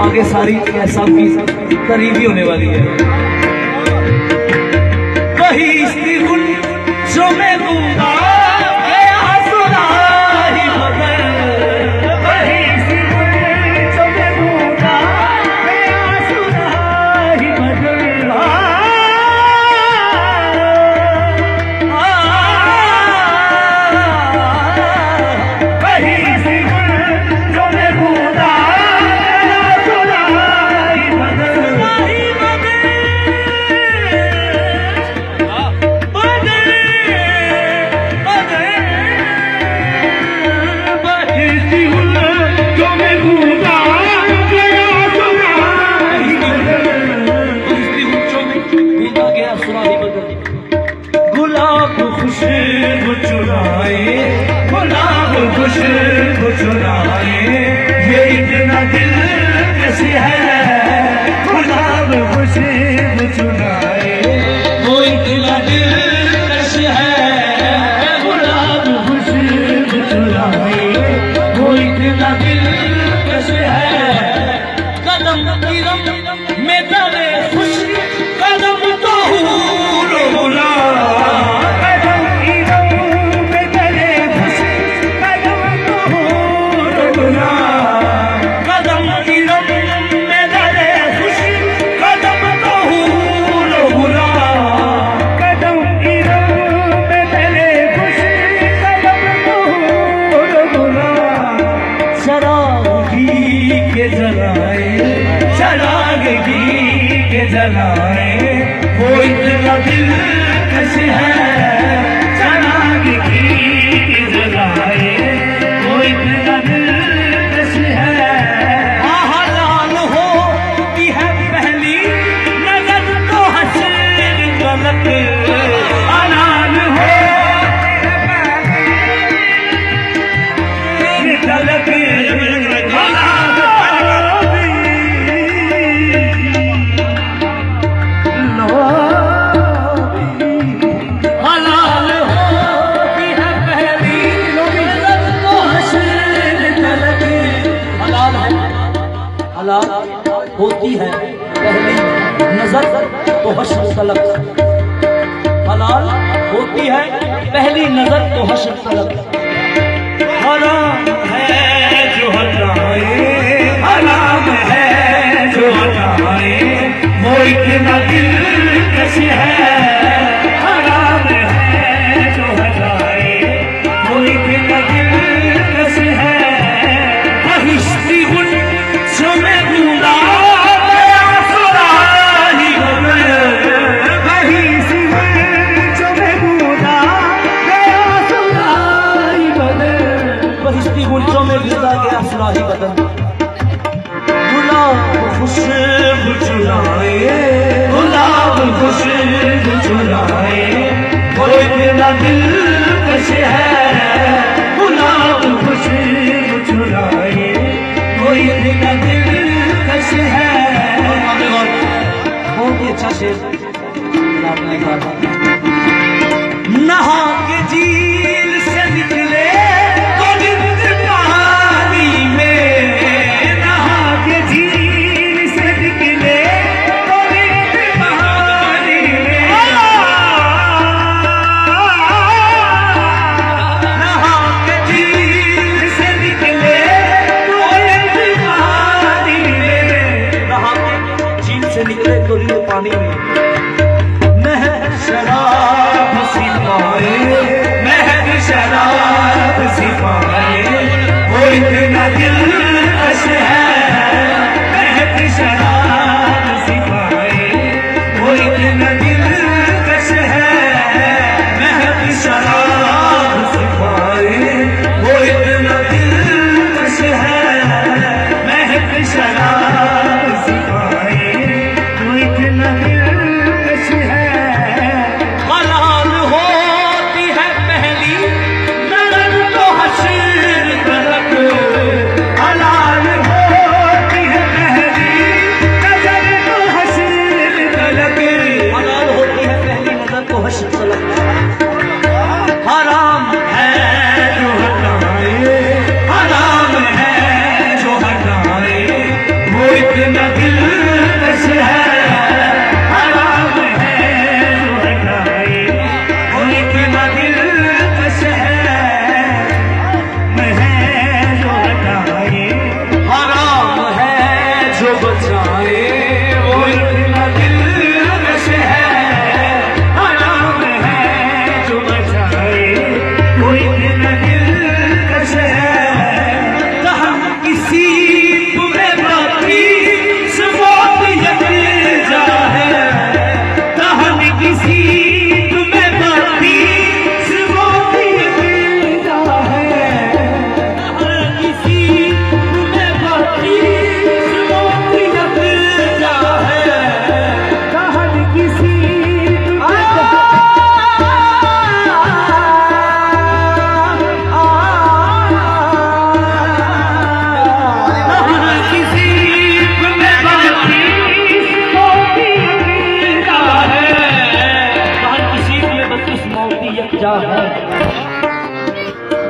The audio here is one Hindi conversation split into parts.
आगे सारी सबकी करीबी होने वाली है। वही इसकी गुल जो मैं दूंगा गुलाब खुशबू चुराए ये इतना दिलकश है। गुलाब खुशबू चुराए वो इतना दिलकश है। गुलाब खुशबू चुराए वो इतना दिलकश है। कदम किरम में डाले खुशी कदम तो रोला जलाए वो इतना दिलकश है। चराग की जलाए वो इतना दिलकश है। लाल होती है पहली नजर तो हसन गलत लाल हो तलक होती है पहली नजर तो हश्र तलक। हलाल होती है पहली नजर तो हश्र तलक। हराम है जो हटाए हराम है जो हटाए वो इतना दिलकश है। हराम है जो हटाए वो इतना दिलकश है। हिस्ती गुल जो मैं दूंगा गुलचों में गिरता गया सुराही बदन। गुलाब खुशबू चुराए गुलाब खुशबू चुराए वो इतना दिल कश है, गुलाब खुशबू चुराए कोई न दिलकश है। बहुत ही अच्छा शेर आपने कहा। नहा के झील से निकले गोविंद पानी में, नहा के झील से निकले गोविंद पानी में, नहा के झील से निकले गोविंद पानी में, नहा के झील से निकले गोविंद पानी में। महक शराब सिपाए, महक शराब सिपाए वो इतना दिलकश है, महक शराब सिपाए वो इतना दिलकश है, महक शराब सिपाए वो इतना दिलकश है, महक शराब सिपाए वो इतना दिलकश है। हराम है जो हटाए, हराम है जो हटाए वो इतना दिलकश है, हराम है जो हटाए वो इतना दिलकश है। मैं है जो हटाए, हराम है जो बचाए वो इतना दिलकश है, हराम है जो बचाए वो इतना दिलकश है। कहा किसी तुम्हें बाकी मौत यकजा है, कहा किसी तुम्हें बाकी मौत यकजा है, कहा किसी तुम्हें बाकी मौत यकजा है, कहा किसी है।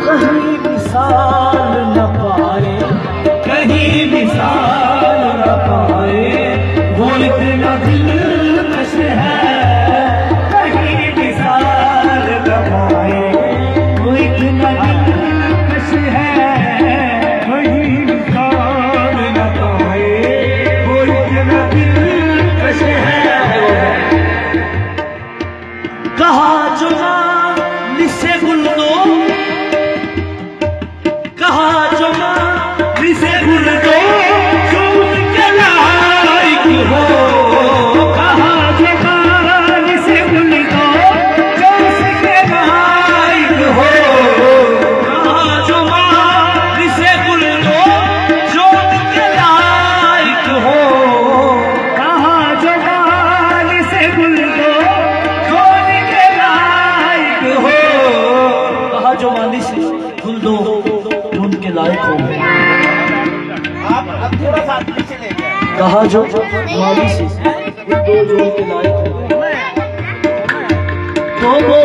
कहीं मिसाल न पाए, कहीं मिसाल न पाए वो इतना दिलकश है, कहीं मिसाल न पाए वो इतना दिलकश है, कहीं मिसाल न पाए वो इतना दिलकश है। कहा जो से गुल दो, कहा जो से गुल दो जो उनके लायक हो, कहा जो से गुल दो जो उसके लायक हो, कहा जो से गुल दो जो उनके लायक हो, कहा जो से गुल दो जो उनके लायक हो, कहा जो माली से फूल दो उनके लायक हो। आप थोड़ा सा पीछे ले गए। कहा जो माली से फूल दो जो उनके लायक हो, तो वो